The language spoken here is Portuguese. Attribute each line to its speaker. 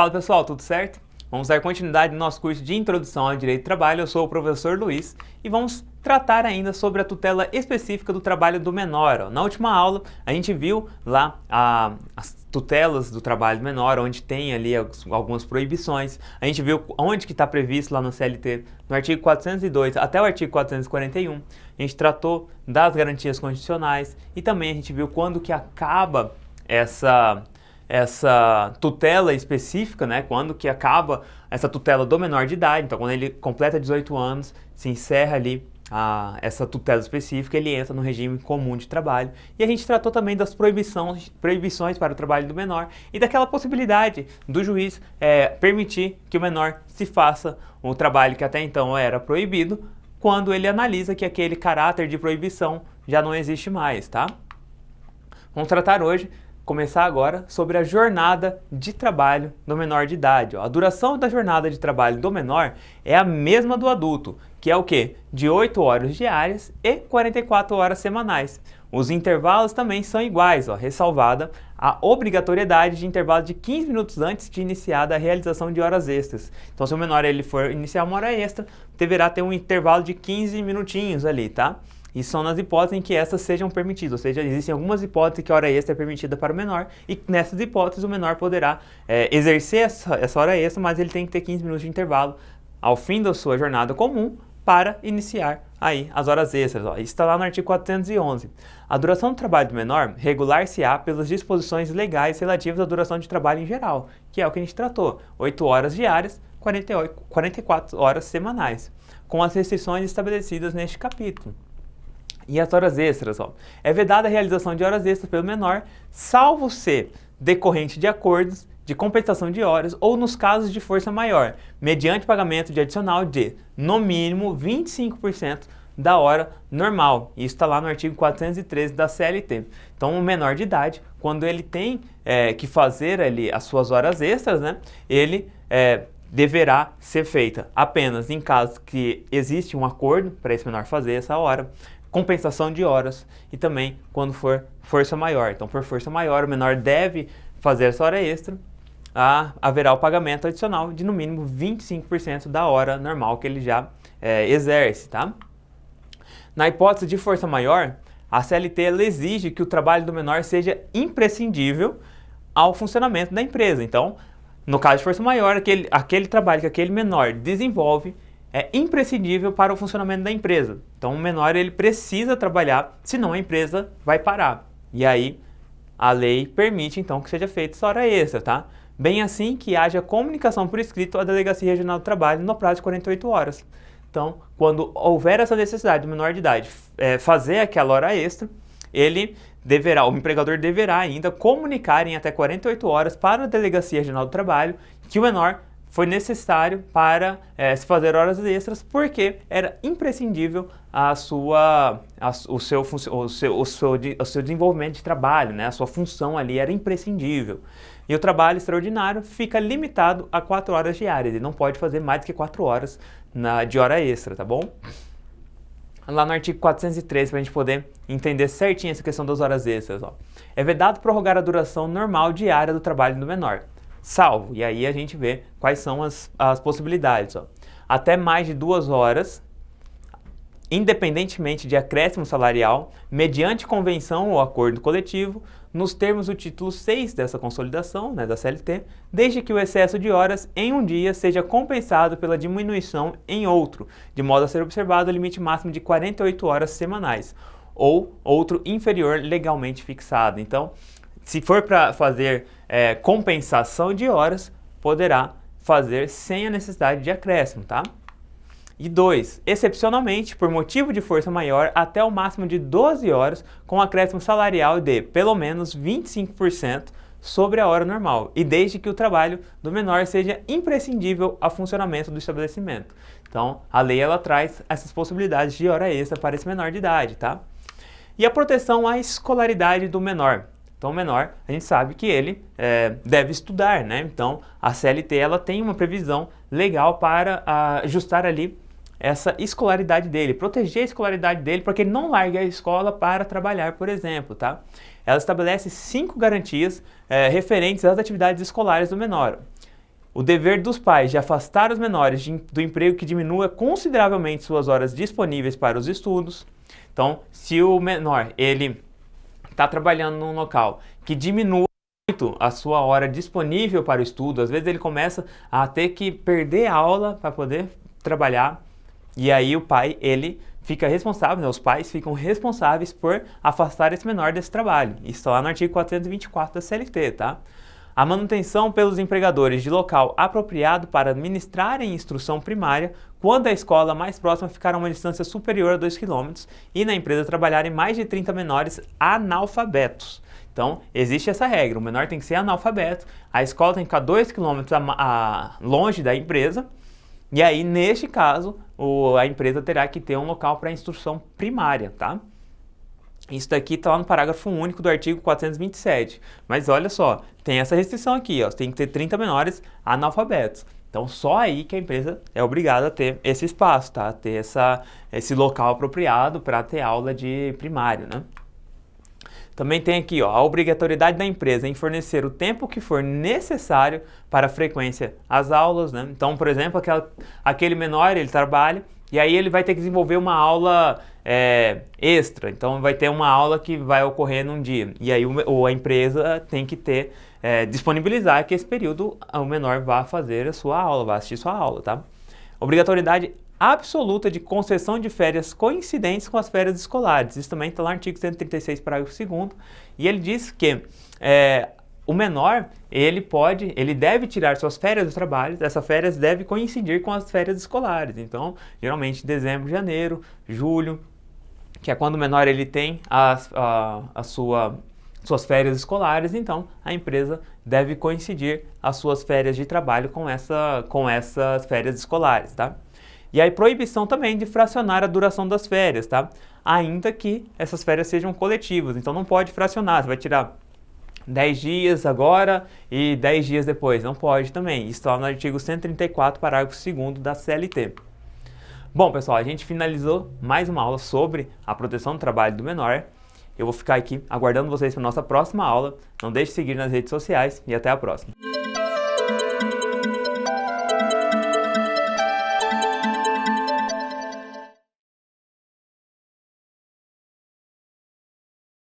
Speaker 1: Fala pessoal, tudo certo? Vamos dar continuidade no nosso curso de Introdução ao Direito do Trabalho. Eu sou o professor Luiz e vamos tratar ainda sobre a tutela específica do trabalho do menor. Na última aula a gente viu lá as tutelas do trabalho do menor, onde tem ali algumas proibições. A gente viu onde que está previsto lá no CLT, no artigo 402 até o artigo 441. A gente tratou das garantias constitucionais e também a gente viu quando que acaba essa tutela específica, né, quando que acaba essa tutela do menor de idade. Então quando ele completa 18 anos, se encerra ali essa tutela específica, ele entra no regime comum de trabalho. E a gente tratou também das proibições para o trabalho do menor e daquela possibilidade do juiz permitir que o menor se faça o trabalho que até então era proibido, quando ele analisa que aquele caráter de proibição já não existe mais, tá? Vamos tratar hoje, começar agora, sobre a jornada de trabalho do menor de idade. A duração da jornada de trabalho do menor é a mesma do adulto, que é o quê? De 8 horas diárias e 44 horas semanais. Os intervalos também são iguais, ressalvada a obrigatoriedade de intervalo de 15 minutos antes de iniciar a realização de horas extras. Então, se o menor ele for iniciar uma hora extra, deverá ter um intervalo de 15 minutinhos ali, tá? E são nas hipóteses em que essas sejam permitidas, ou seja, existem algumas hipóteses que a hora extra é permitida para o menor e nessas hipóteses o menor poderá exercer essa hora extra, mas ele tem que ter 15 minutos de intervalo ao fim da sua jornada comum para iniciar aí as horas extras. Isso está lá no artigo 411. A duração do trabalho do menor regular-se-á pelas disposições legais relativas à duração de trabalho em geral, que é o que a gente tratou, 8 horas diárias, 44 horas semanais, com as restrições estabelecidas neste capítulo. E as horas extras, é vedada a realização de horas extras pelo menor, salvo ser decorrente de acordos de compensação de horas ou nos casos de força maior, mediante pagamento de adicional de, no mínimo, 25% da hora normal. Isso está lá no artigo 413 da CLT. Então, o menor de idade, quando ele tem que fazer ali as suas horas extras, né, ele deverá ser feita apenas em caso que existe um acordo para esse menor fazer essa hora, compensação de horas e também quando for força maior. Então, por força maior, o menor deve fazer essa hora extra, haverá o pagamento adicional de no mínimo 25% da hora normal que ele já exerce, tá? Na hipótese de força maior, a CLT ela exige que o trabalho do menor seja imprescindível ao funcionamento da empresa. Então, no caso de força maior, aquele trabalho que aquele menor desenvolve é imprescindível para o funcionamento da empresa. Então, o menor ele precisa trabalhar, senão a empresa vai parar. E aí, a lei permite, então, que seja feita essa hora extra, tá? Bem assim que haja comunicação por escrito à Delegacia Regional do Trabalho no prazo de 48 horas. Então, quando houver essa necessidade do menor de idade fazer aquela hora extra, o empregador deverá ainda comunicar em até 48 horas para a Delegacia Regional do Trabalho que o menor foi necessário para se fazer horas extras, porque era imprescindível o seu desenvolvimento de trabalho, né? A sua função ali era imprescindível. E o trabalho extraordinário fica limitado a 4 horas diárias, ele não pode fazer mais do que 4 horas de hora extra, tá bom? Lá no artigo 413, para a gente poder entender certinho essa questão das horas extras, é vedado prorrogar a duração normal diária do trabalho do menor, salvo, e aí a gente vê quais são as possibilidades, até mais de 2 horas, independentemente de acréscimo salarial, mediante convenção ou acordo coletivo, nos termos do título 6 dessa consolidação, né, da CLT, desde que o excesso de horas em um dia seja compensado pela diminuição em outro, de modo a ser observado o limite máximo de 48 horas semanais, ou outro inferior legalmente fixado. Então, se for para fazer compensação de horas, poderá fazer sem a necessidade de acréscimo, tá? E 2. Excepcionalmente, por motivo de força maior, até o máximo de 12 horas, com acréscimo salarial de, pelo menos, 25% sobre a hora normal, e desde que o trabalho do menor seja imprescindível ao funcionamento do estabelecimento. Então, a lei ela traz essas possibilidades de hora extra para esse menor de idade, tá? E a proteção à escolaridade do menor. Então, o menor, a gente sabe que ele deve estudar, né? Então, a CLT ela tem uma previsão legal para ajustar ali essa escolaridade dele, proteger a escolaridade dele para que ele não largue a escola para trabalhar, por exemplo, tá? Ela estabelece 5 garantias referentes às atividades escolares do menor. O dever dos pais de afastar os menores do emprego que diminua consideravelmente suas horas disponíveis para os estudos. Então, se o menor ele está trabalhando num local que diminua muito a sua hora disponível para o estudo, às vezes ele começa a ter que perder a aula para poder trabalhar, e aí o pai ele fica responsável, né, os pais ficam responsáveis por afastar esse menor desse trabalho. Isso está lá no artigo 424 da CLT, tá? A manutenção pelos empregadores de local apropriado para administrarem instrução primária quando a escola mais próxima ficar a uma distância superior a 2 km e na empresa trabalharem mais de 30 menores analfabetos. Então, existe essa regra, o menor tem que ser analfabeto, a escola tem que ficar 2 km longe da empresa, e aí, neste caso, a empresa terá que ter um local para instrução primária, tá? Isso daqui está lá no parágrafo único do artigo 427. Mas olha só, tem essa restrição aqui, ó, tem que ter 30 menores analfabetos. Então, só aí que a empresa é obrigada a ter esse espaço, tá? Ter esse local apropriado para ter aula de primário, né? Também tem aqui, ó, a obrigatoriedade da empresa em fornecer o tempo que for necessário para a frequência às aulas, né? Então, por exemplo, aquele menor, ele trabalha e aí ele vai ter que desenvolver uma aula extra. Então, vai ter uma aula que vai ocorrer num dia. E aí a empresa tem que disponibilizar que esse período o menor vá fazer a sua aula, vá assistir sua aula, tá? Obrigatoriedade absoluta de concessão de férias coincidentes com as férias escolares. Isso também está lá no artigo 136, parágrafo 2º, e ele diz que o menor, ele deve tirar suas férias do trabalho, essas férias devem coincidir com as férias escolares. Então, geralmente dezembro, janeiro, julho, que é quando o menor ele tem suas férias escolares, então a empresa deve coincidir as suas férias de trabalho com essas férias escolares, tá? E aí proibição também de fracionar a duração das férias, tá? Ainda que essas férias sejam coletivas, então não pode fracionar, você vai tirar 10 dias agora e 10 dias depois, não pode também. Isso está no artigo 134, parágrafo 2º da CLT. Bom, pessoal, a gente finalizou mais uma aula sobre a proteção do trabalho do menor. Eu vou ficar aqui aguardando vocês para a nossa próxima aula. Não deixe de seguir nas redes sociais e até a próxima.